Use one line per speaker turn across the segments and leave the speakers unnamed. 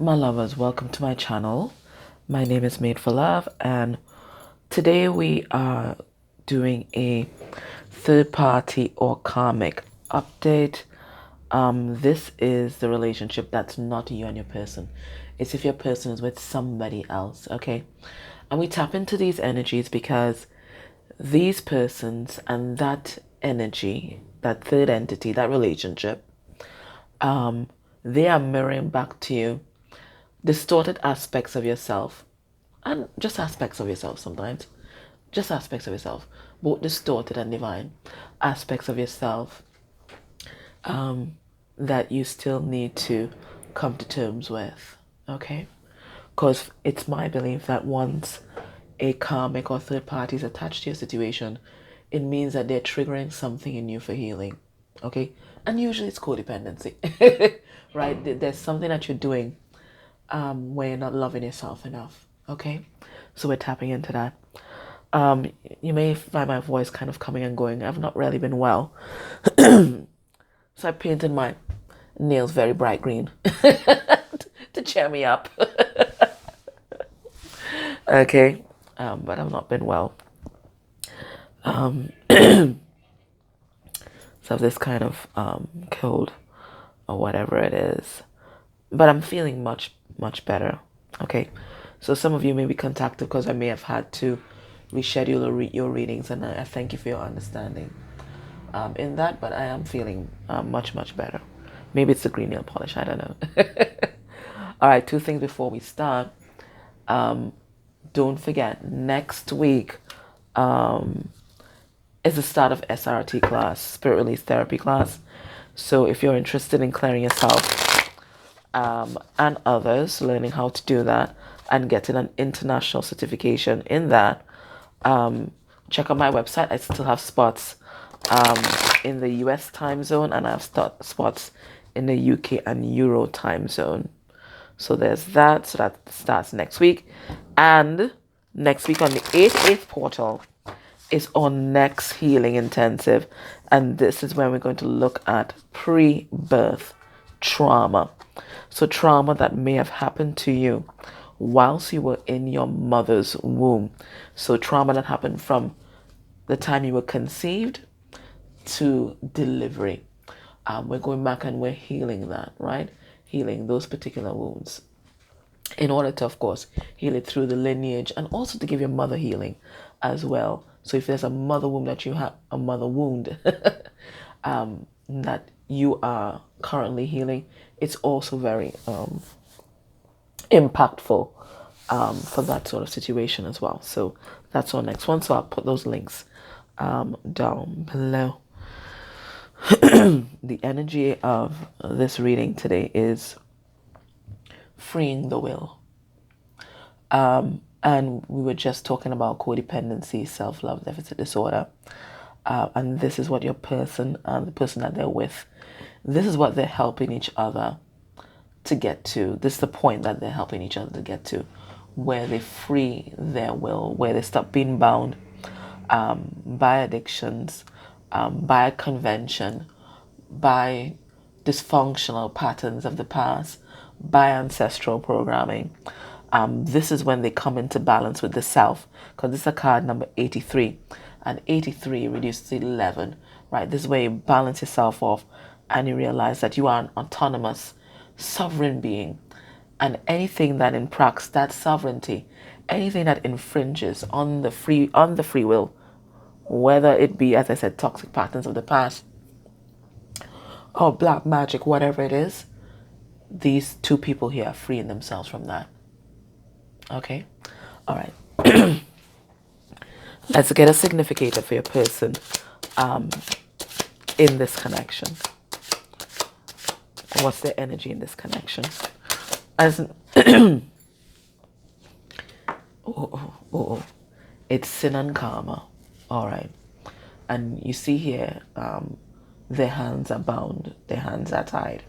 My lovers, welcome to my channel. My name is Made for Love, and today we are doing a third party or karmic update. This is the relationship that's not you and your person. It's if your person is with somebody else, okay? And we tap into these energies because these persons and that energy, that third entity, that relationship, they are mirroring back to you distorted aspects of yourself, and just aspects of yourself sometimes, just aspects of yourself, both distorted and divine aspects of yourself, that you still need to come to terms with, okay? Because it's my belief that once a karmic or third party is attached to your situation, it means that they're triggering something in you for healing, okay? And usually it's codependency, right? There's something that you're doing where you're not loving yourself enough, okay? So we're tapping into that. You may find my voice kind of coming and going. I've not really been well. So I painted my nails very bright green to cheer me up. Okay, but I've not been well. So this kind of cold or whatever it is. But I'm feeling much better. Okay, so some of you may be contacted because I may have had to reschedule your readings, and I thank you for your understanding in that. But I am feeling much better. Maybe it's the green nail polish, I don't know. All right, two things before we start. Don't forget, next week is the start of SRT class, Spirit Release Therapy class. So if you're interested in clearing yourself and others, learning how to do that and getting an international certification in that, check out my website. I still have spots in the US time zone, and I have spots in the UK and Euro time zone. So there's that. So that starts next week. And next week on the 8/8 portal is our next healing intensive. And this is when we're going to look at pre-birth trauma. So trauma that may have happened to you whilst you were in your mother's womb. So trauma that happened from the time you were conceived to delivery. We're going back and we're healing that, right? Healing those particular wounds in order to, of course, heal it through the lineage, and also to give your mother healing as well. So if there's a mother wound that you have, a mother wound that you are currently healing, it's also very impactful for that sort of situation as well. So that's our next one. So I'll put those links down below. The energy of this reading today is freeing the will. And we were just talking about codependency, self-love deficit disorder. And this is what your person and the person that they're with, this is what they're helping each other to get to. This is the point that they're helping each other to get to, where they free their will, where they stop being bound by addictions, by convention, by dysfunctional patterns of the past, by ancestral programming. This is when they come into balance with the self, because this is a card number 83, and 83 reduced to 11, right? This is where you balance yourself off and you realize that you are an autonomous, sovereign being, and anything that impacts that sovereignty, anything that infringes on the free will, whether it be, as I said, toxic patterns of the past or black magic, whatever it is, these two people here are freeing themselves from that. Okay? All right. Let's get a significator for your person in this connection. What's their energy in this connection? As it's sin and karma. All right. And you see here, their hands are bound, their hands are tied.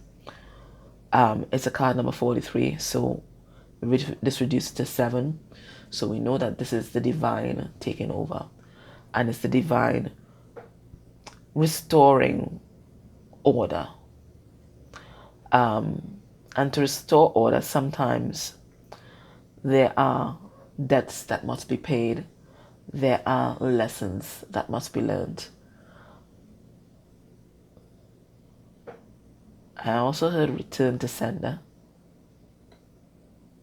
It's a card number 43, so this reduces to 7. So we know that this is the divine taking over, and it's the divine restoring order. And to restore order, sometimes there are debts that must be paid. There are lessons that must be learned. I also heard return to sender.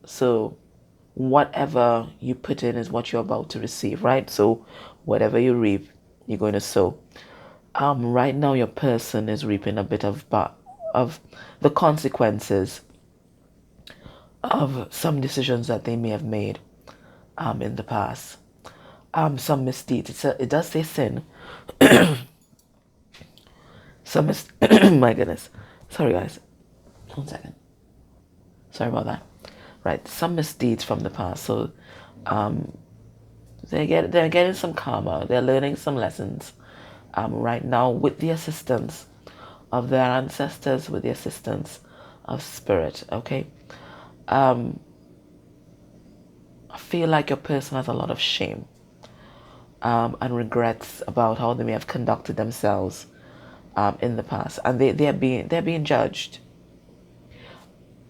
So whatever you put in is what you're about to receive, right? So whatever you reap, you're going to sow. Right now, your person is reaping a bit of the consequences of some decisions that they may have made in the past. Some misdeeds. It does say sin. Some my goodness. Sorry, guys. 1 second. Sorry about that. Right. Some misdeeds from the past. So they're getting some karma. They're learning some lessons right now with the assistance of their ancestors, with the assistance of spirit. Okay. I feel like your person has a lot of shame and regrets about how they may have conducted themselves in the past, and they're being judged.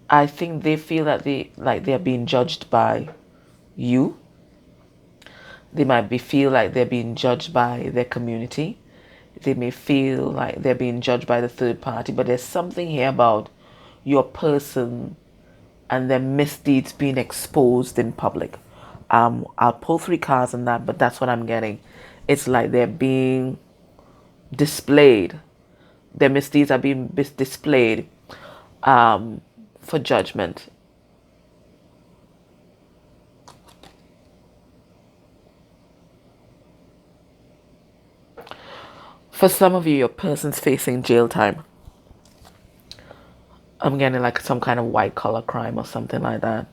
I think they feel that they're being judged by you. They might feel like they're being judged by their community. They may feel like they're being judged by the third party, but there's something here about your person and their misdeeds being exposed in public. I'll pull 3 cards on that, but that's what I'm getting. It's like they're being displayed. Their misdeeds are being displayed for judgment. For some of you, your person's facing jail time. I'm getting like some kind of white collar crime or something like that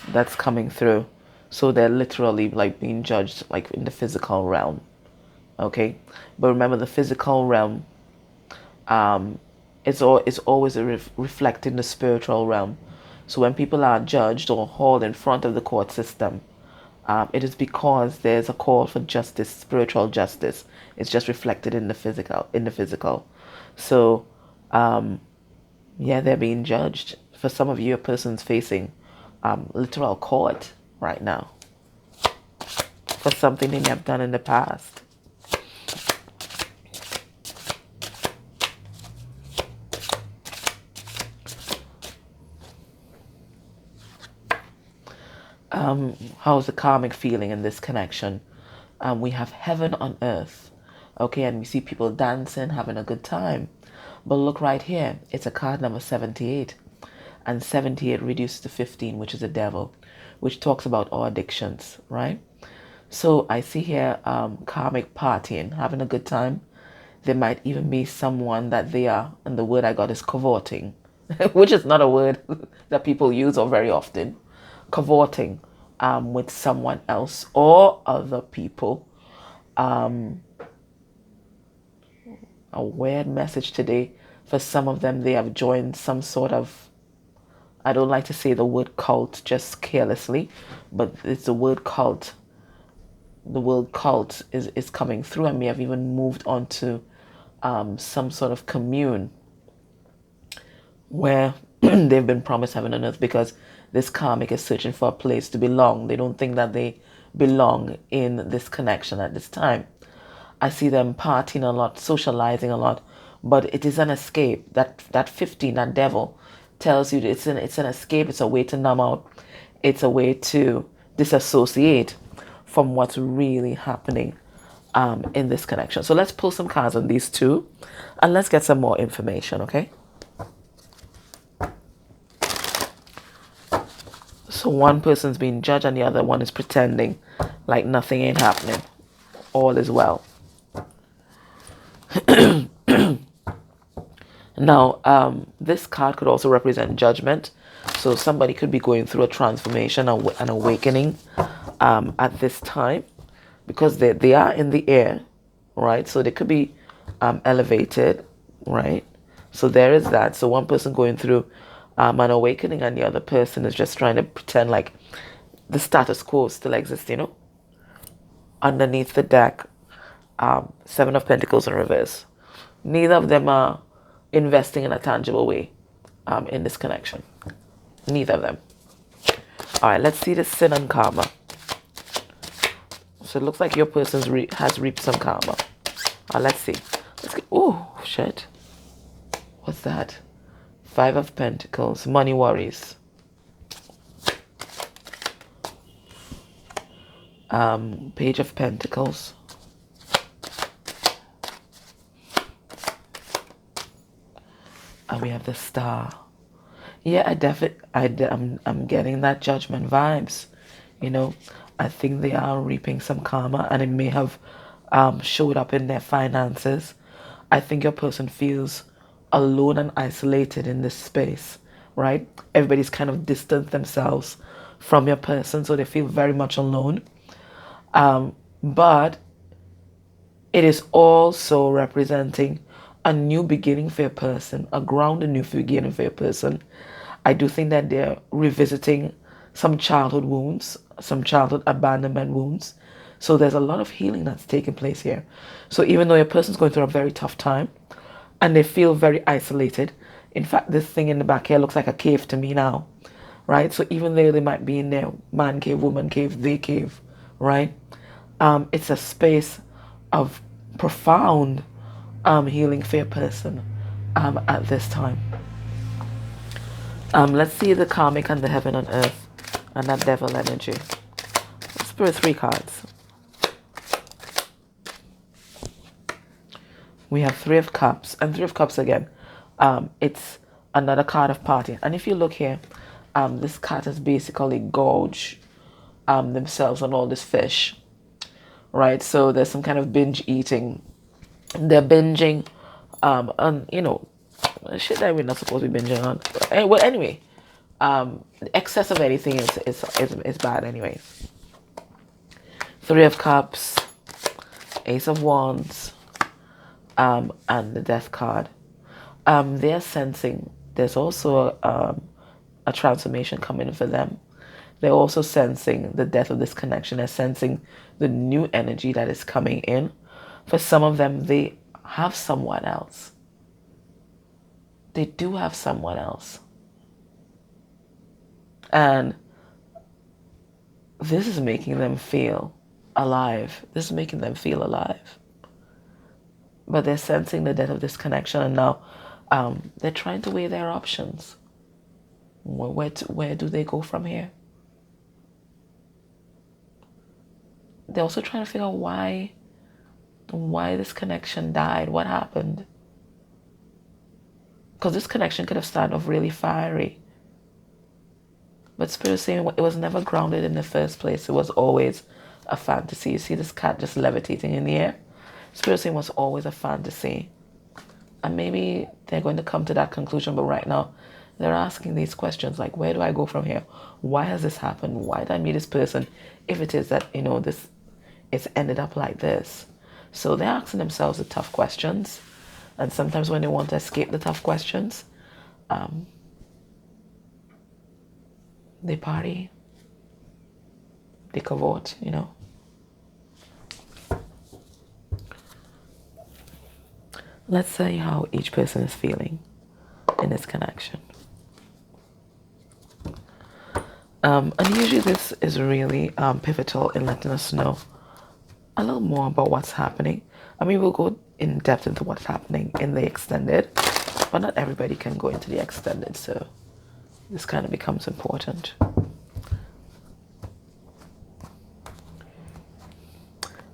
that's coming through. So they're literally like being judged like in the physical realm. Okay? But remember, the physical realm it's always reflecting the spiritual realm. So when people are judged or hauled in front of the court system, it is because there's a call for justice, spiritual justice. It's just reflected in the physical. So, yeah, they're being judged. For some of you, a person's facing literal court right now for something they may have done in the past. How's the karmic feeling in this connection? We have heaven on earth, okay, and we see people dancing, having a good time. But look right here, it's a card number 78, and 78 reduced to 15, which is the devil, which talks about our addictions, right? So I see here karmic partying, having a good time. There might even be someone that they are, and the word I got is cavorting, which is not a word that people use or very often. Cavorting with someone else or other people. A weird message today. For some of them, they have joined some sort of, I don't like to say the word cult just carelessly, but it's the word cult. The word cult is coming through, and may have even moved on to some sort of commune where they've been promised heaven on earth, because this karmic is searching for a place to belong. They don't think that they belong in this connection at this time. I see them partying a lot, socializing a lot, but it is an escape. That 15, that devil, tells you it's an escape. It's a way to numb out. It's a way to disassociate from what's really happening in this connection. So let's pull some cards on these two, and let's get some more information, okay? So one person's being judged and the other one is pretending like nothing ain't happening. All is well. Now, this card could also represent judgment. So somebody could be going through a transformation, an awakening at this time, because they are in the air, right? So they could be elevated, right? So there is that. So one person going through an awakening, and the other person is just trying to pretend like the status quo still exists, Underneath the deck, 7 of Pentacles in reverse. Neither of them are investing in a tangible way. in this connection. Neither of them. All right, let's see the sin and karma. So it looks like your person has reaped some karma. Let's see. Let's get. Oh shit! What's that? 5 of Pentacles. Money worries. Page of Pentacles. And we have the Star. Yeah, I'm getting that Judgment vibes. You know, I think they are reaping some karma, and it may have showed up in their finances. I think your person feels alone and isolated in this space, right? Everybody's kind of distanced themselves from your person, so they feel very much alone. But it is also representing a new beginning for your person, a grounded new beginning for your person. I do think that they're revisiting some childhood wounds, some childhood abandonment wounds. So there's a lot of healing that's taking place here. So even though your person's going through a very tough time and they feel very isolated, in fact, this thing in the back here looks like a cave to me now, right? So even though they might be in their man cave, woman cave, they cave, right? It's a space of profound healing for your person at this time. Let's see the karmic and the heaven on earth and that devil energy. Spirit 3 cards. We have 3 of Cups, and 3 of Cups again. It's another card of party. And if you look here, this card has basically gorged themselves on all this fish, right? So there's some kind of binge eating. They're binging on, you know, shit that we're not supposed to be binging on. Well, anyway, excess of anything is bad anyway. 3 of Cups, Ace of Wands, and the Death card. They're sensing there's also a transformation coming for them. They're also sensing the death of this connection. They're sensing the new energy that is coming in. For some of them, they have someone else. They do have someone else. And this is making them feel alive. This is making them feel alive. But they're sensing the death of this connection, and now they're trying to weigh their options. Where do they go from here? They're also trying to figure out why this connection died. What happened? Because this connection could have started off really fiery. But Spirit is saying it was never grounded in the first place. It was always a fantasy. You see this cat just levitating in the air? Spirit is saying it was always a fantasy. And maybe they're going to come to that conclusion, but right now they're asking these questions like, where do I go from here? Why has this happened? Why did I meet this person? If it is that, you know, it's ended up like this. So they're asking themselves the tough questions. And sometimes when they want to escape the tough questions, they party, they cavort, you know. Let's see how each person is feeling in this connection. And usually this is really pivotal in letting us know a little more about what's happening. I mean, we'll go in depth into what's happening in the extended, but not everybody can go into the extended, so this kind of becomes important.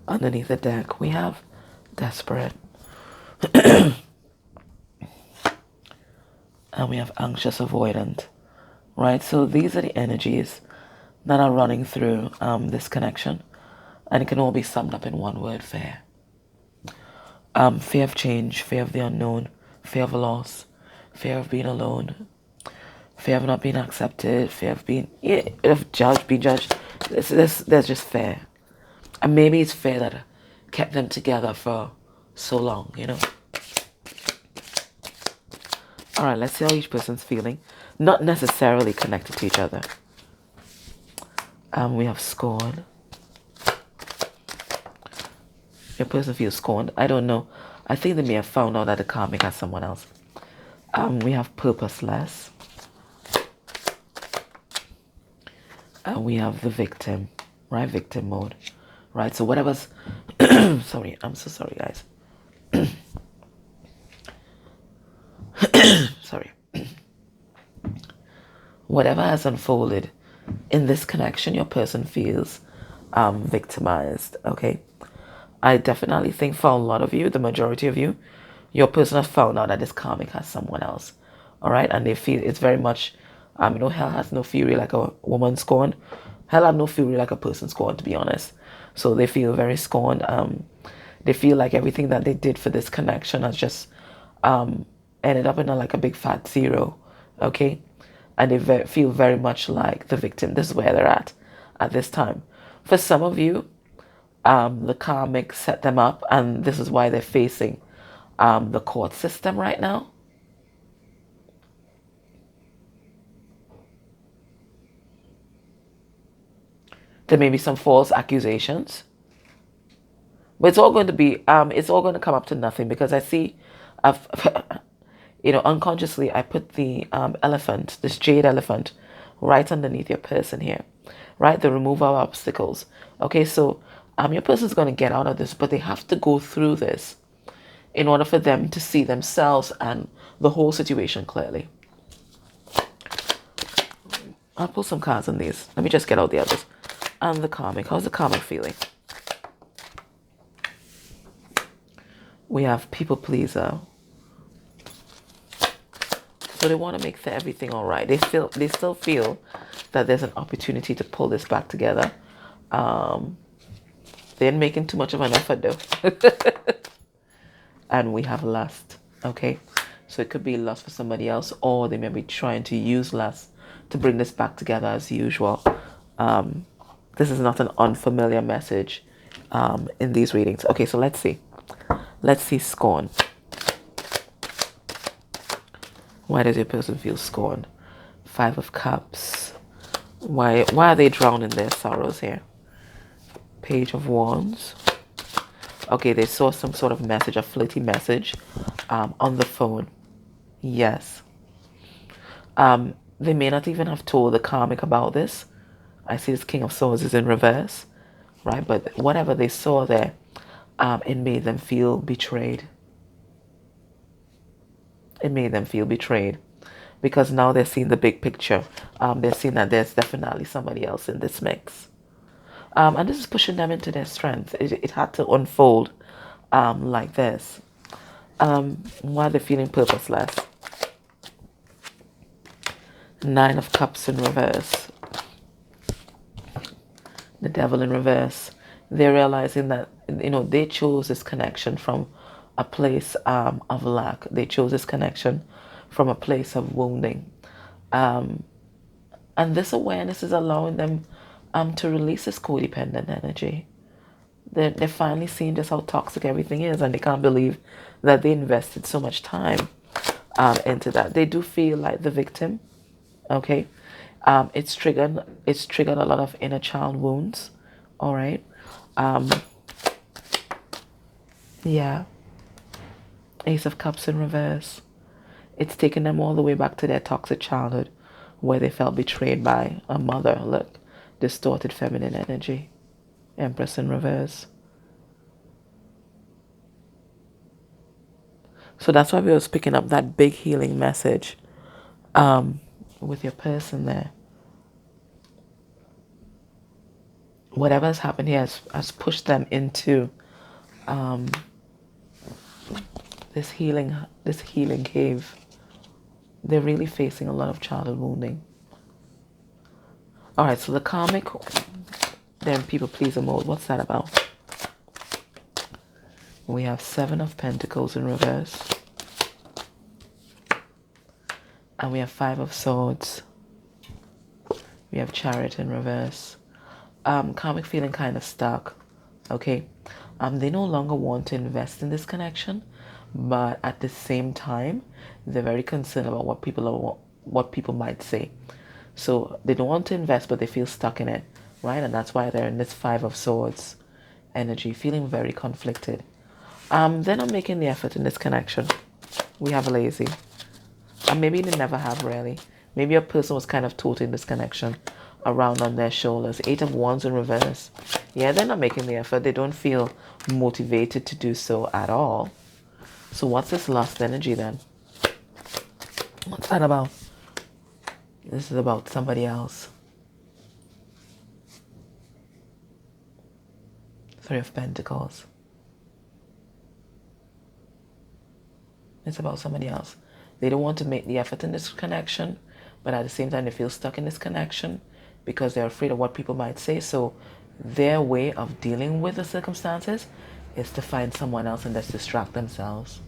Underneath the deck, we have Desperate. And we have Anxious Avoidant. Right? So these are the energies that are running through this connection. And it can all be summed up in one word: fear. Fear of change, fear of the unknown, fear of loss, fear of being alone, fear of not being accepted, fear of being being judged. There's just fear. And maybe it's fear that kept them together for so long, you know. Alright, let's see how each person's feeling. Not necessarily connected to each other. We have Scorned. Your person feels scorned. I don't know. I think they may have found out that the karmic has someone else. We have purposeless. And we have the victim, right? Victim mode, right? So whatever's, sorry, I'm so sorry, guys. Sorry. Whatever has unfolded in this connection, your person feels victimized, okay? I definitely think for a lot of you, the majority of you, your person has found out that this karmic has someone else, all right? And they feel it's very much, hell has no fury like a woman scorned. Hell have no fury like a person scorned, to be honest. So they feel very scorned. They feel like everything that they did for this connection has just ended up in like a big fat zero, okay? And they feel very much like the victim. This is where they're at this time. For some of you, the karmic set them up, and this is why they're facing the court system right now. There may be some false accusations, but it's all going to be it's all going to come up to nothing, because I see unconsciously I put the elephant, this jade elephant, right underneath your person here, right? The removal of obstacles. Okay, so your person's going to get out of this, but they have to go through this in order for them to see themselves and the whole situation clearly. I'll pull some cards on these. Let me just get out the others. And the karmic. How's the karmic feeling? We have people pleaser. So they want to make everything all right. They still feel that there's an opportunity to pull this back together. They ain't making too much of an effort though. And we have lust. Okay, so it could be lust for somebody else, or they may be trying to use lust to bring this back together as usual. This is not an unfamiliar message in these readings. Okay, so let's see. Let's see scorn. Why does your person feel scorned? 5 of Cups. Why are they drowned in their sorrows here? Page of Wands. Okay, they saw some sort of message, a flirty message on the phone. Yes. They may not even have told the karmic about this. I see this King of Swords is in reverse, right? But whatever they saw there, it made them feel betrayed. It made them feel betrayed, because now they're seeing the big picture. They're seeing that there's definitely somebody else in this mix. And this is pushing them into their strength. It had to unfold like this. Why they're feeling purposeless. 9 of Cups in reverse. The Devil in reverse. They're realizing that, they chose this connection from a place of lack. They chose this connection from a place of wounding. And this awareness is allowing them to release this codependent energy. They're finally seeing just how toxic everything is, and they can't believe that they invested so much time into that. They do feel like the victim. Okay, it's triggered a lot of inner child wounds. All right. Yeah. Ace of Cups in reverse. It's taken them all the way back to their toxic childhood, where they felt betrayed by a mother. Look, distorted feminine energy. Empress in reverse. So that's why we was picking up that big healing message with your person there. Whatever has happened here has pushed them into this healing cave. They're really facing a lot of childhood wounding. All right, so the karmic, they're in people pleaser mode. What's that about? We have 7 of Pentacles in reverse. And we have 5 of Swords. We have Chariot in reverse. Karmic feeling kind of stuck. Okay. They no longer want to invest in this connection, but at the same time, they're very concerned about what people might say. So they don't want to invest, but they feel stuck in it, right? And that's why they're in this 5 of Swords energy, feeling very conflicted. They're not making the effort in this connection. We have lazy. And maybe they never have really. Maybe a person was kind of toting this connection around on their shoulders. 8 of Wands in reverse. Yeah, they're not making the effort. They don't feel motivated to do so at all. So what's this lost energy then? What's that about? This is about somebody else. 3 of Pentacles. It's about somebody else. They don't want to make the effort in this connection, but at the same time they feel stuck in this connection because they're afraid of what people might say. So their way of dealing with the circumstances is to find someone else and just distract themselves.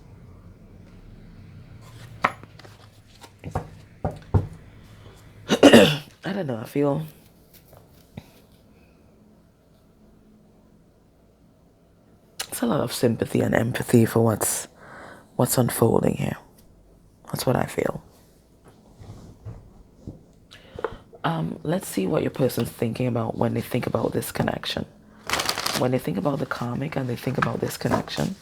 I don't know, I feel it's a lot of sympathy and empathy for what's unfolding here. That's what I feel. Let's see what your person's thinking about when they think about this connection. When they think about the karmic and they think about this connection.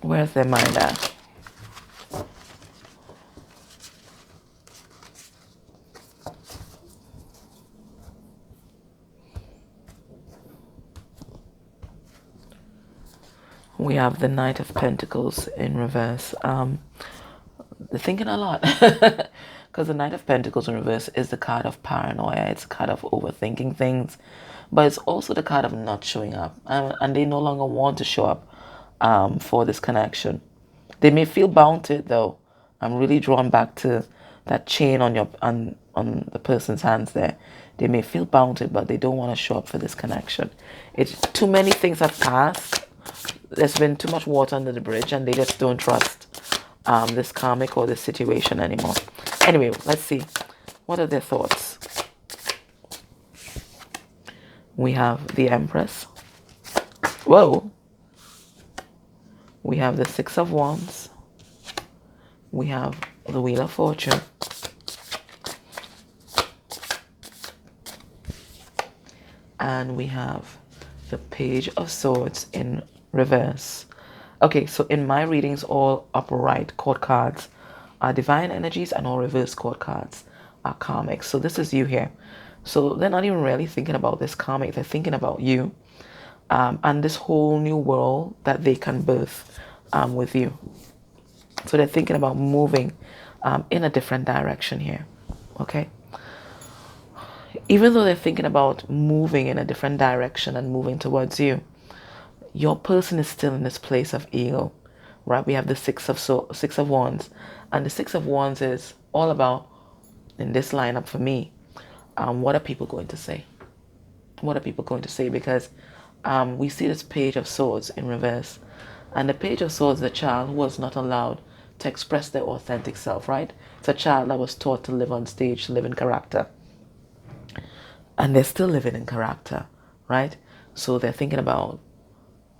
Where's their mind at? We have the Knight of Pentacles in reverse. They're thinking a lot. Because the Knight of Pentacles in reverse is the card of paranoia. It's a card of overthinking things. But it's also the card of not showing up. And they no longer want to show up for this connection. They may feel bound to it though. I'm really drawn back to that chain on the person's hands there. They may feel bound to it, but they don't want to show up for this connection. It's too many things have passed. There's been too much water under the bridge and they just don't trust this karmic or this situation anymore. Anyway, let's see. What are their thoughts? We have the Empress. Whoa. We have the 6 of Wands. We have the Wheel of Fortune. And we have the Page of Swords in reverse. Okay, so in my readings, all upright court cards are divine energies and all reverse court cards are karmic. So this is you here. So they're not even really thinking about this karmic. They're thinking about you and this whole new world that they can birth with you. So they're thinking about moving in a different direction here. Okay. Even though they're thinking about moving in a different direction and moving towards you, your person is still in this place of ego, right? We have the 6 of Wands, and the 6 of Wands is all about, in this lineup for me, what are people going to say? What are people going to say? Because we see this Page of Swords in reverse, and the Page of Swords, the child who was not allowed to express their authentic self, right? It's a child that was taught to live on stage, to live in character, and they're still living in character, right? So they're thinking about,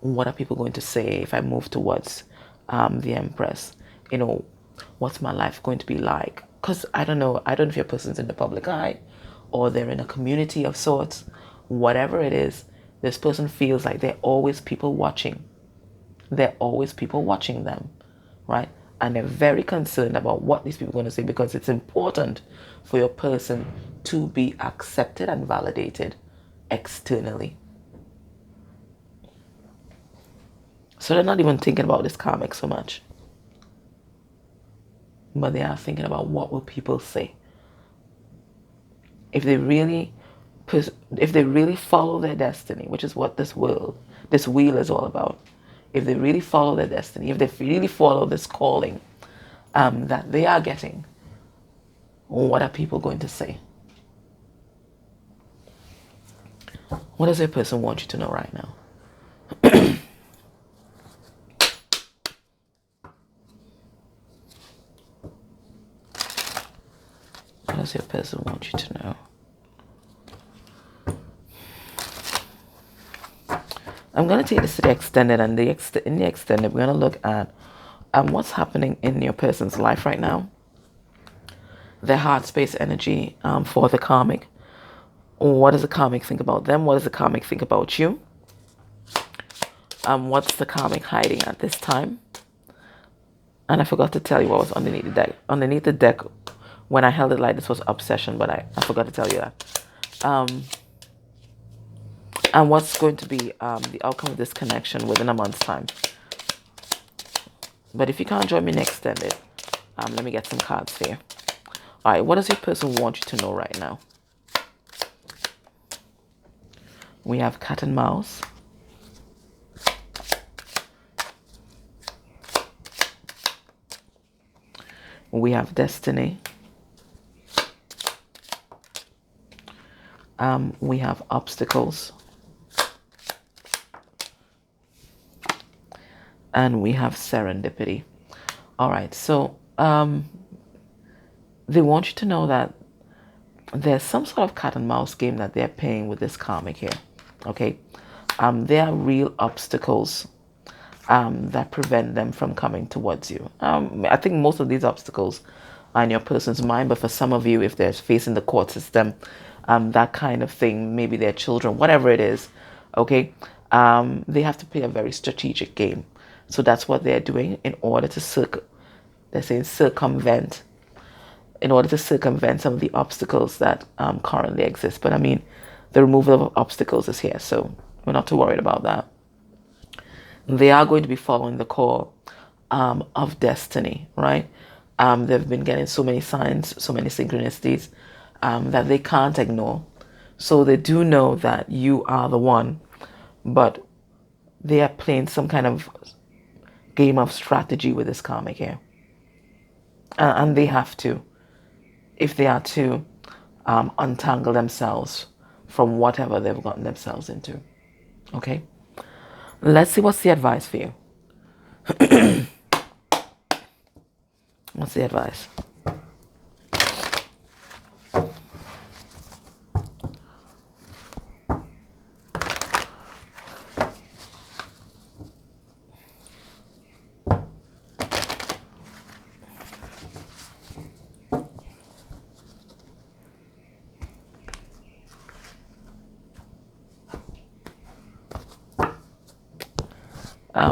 what are people going to say if I move towards the Empress? You know, what's my life going to be like? Because I don't know if your person's in the public eye or they're in a community of sorts. Whatever it is, this person feels like there are always people watching. There are always people watching them, right? And they're very concerned about what these people are going to say because it's important for your person to be accepted and validated externally. So they're not even thinking about this karmic so much. But they are thinking about what will people say. If they really follow their destiny, which is what this wheel is all about. If they really follow their destiny, if they really follow this calling that they are getting, what are people going to say? What does a person want you to know right now? What does your person want you to know? I'm going to take this to the extended, and in the extended, we're going to look at what's happening in your person's life right now. Their heart space energy for the karmic. What does the karmic think about them? What does the karmic think about you? What's the karmic hiding at this time? And I forgot to tell you what was underneath the deck. Underneath the deck, when I held it like this, was obsession, but I forgot to tell you that. And what's going to be the outcome of this connection within a month's time? But if you can't join me next extended, let me get some cards here. All right, what does your person want you to know right now? We have cat and mouse. We have destiny. We have obstacles. And we have serendipity. All right, so they want you to know that there's some sort of cat and mouse game that they're playing with this karmic here. Okay, there are real obstacles that prevent them from coming towards you. I think most of these obstacles are in your person's mind, but for some of you, if they're facing the court system, that kind of thing, maybe their children, whatever it is, okay, they have to play a very strategic game. So that's what they're doing in order to circumvent, in order to circumvent some of the obstacles that currently exist. But I mean, the removal of obstacles is here, so we're not too worried about that. They are going to be following the call of destiny, right? They've been getting so many signs, so many synchronicities that they can't ignore. So they do know that you are the one, but they are playing some kind of game of strategy with this karmic here. And they have to, if they are to untangle themselves from whatever they've gotten themselves into. Okay? Let's see what's the advice for you. What's the advice?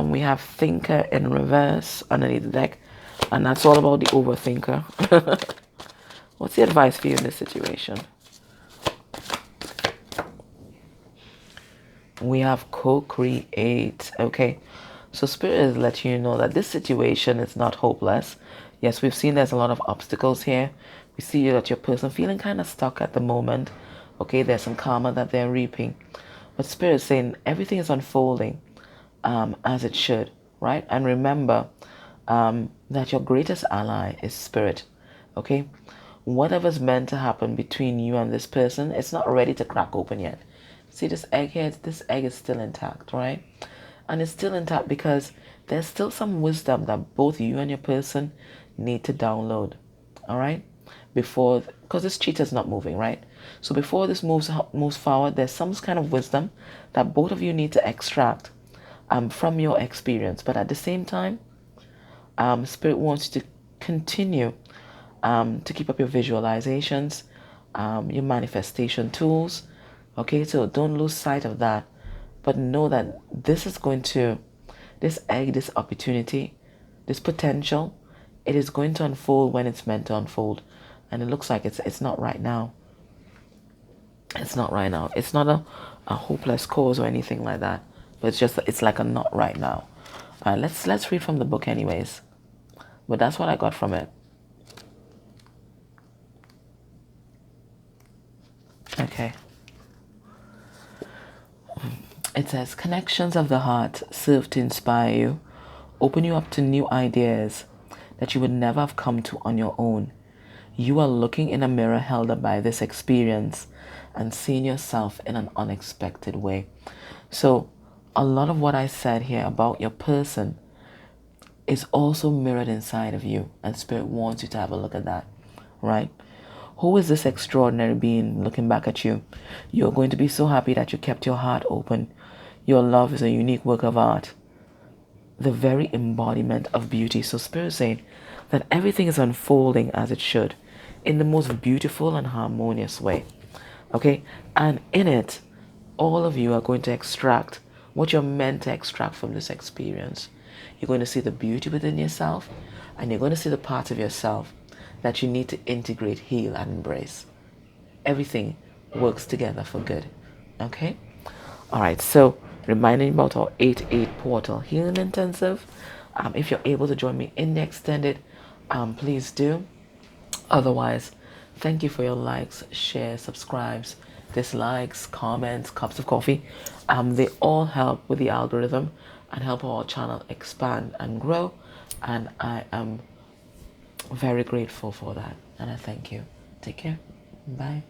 We have thinker in reverse underneath the deck, and that's all about the overthinker. What's the advice for you in this situation? We have co-create. Okay, so Spirit is letting you know that this situation is not hopeless. Yes, we've seen there's a lot of obstacles here. We see that your person feeling kind of stuck at the moment. Okay, there's some karma that they're reaping, but Spirit is saying everything is unfolding as it should, right? And remember that your greatest ally is Spirit. Okay, whatever's meant to happen between you and this person, it's not ready to crack open yet. See this egg here? This egg is still intact, right? And it's still intact because there's still some wisdom that both you and your person need to download, all right? Before, because this cheetah's not moving, right? So before this moves forward, there's some kind of wisdom that both of you need to extract from your experience. But at the same time, Spirit wants you to continue to keep up your visualizations, your manifestation tools. Okay, so don't lose sight of that. But know that this egg, this opportunity, this potential, it is going to unfold when it's meant to unfold. And it looks like it's not right now. It's not right now. It's not a hopeless cause or anything like that. But it's like a not right now. Let's read from the book anyways. But that's what I got from it. Okay. It says, connections of the heart serve to inspire you, open you up to new ideas that you would never have come to on your own. You are looking in a mirror held up by this experience and seeing yourself in an unexpected way. So a lot of what I said here about your person is also mirrored inside of you, and Spirit wants you to have a look at that, right? Who is this extraordinary being looking back at you? You're going to be so happy that you kept your heart open. Your love is a unique work of art, the very embodiment of beauty. So Spirit is saying that everything is unfolding as it should, in the most beautiful and harmonious way. Okay? And in it, all of you are going to extract what you're meant to extract from this experience. You're going to see the beauty within yourself, and you're going to see the part of yourself that you need to integrate, heal, and embrace. Everything works together for good. Okay? All right, so reminding you about our 8-8 portal healing intensive. If you're able to join me in the extended, please do. Otherwise, thank you for your likes, shares, subscribes, dislikes, comments, cups of coffee. They all help with the algorithm and help our channel expand and grow. And I am very grateful for that. And I thank you. Take care. Bye.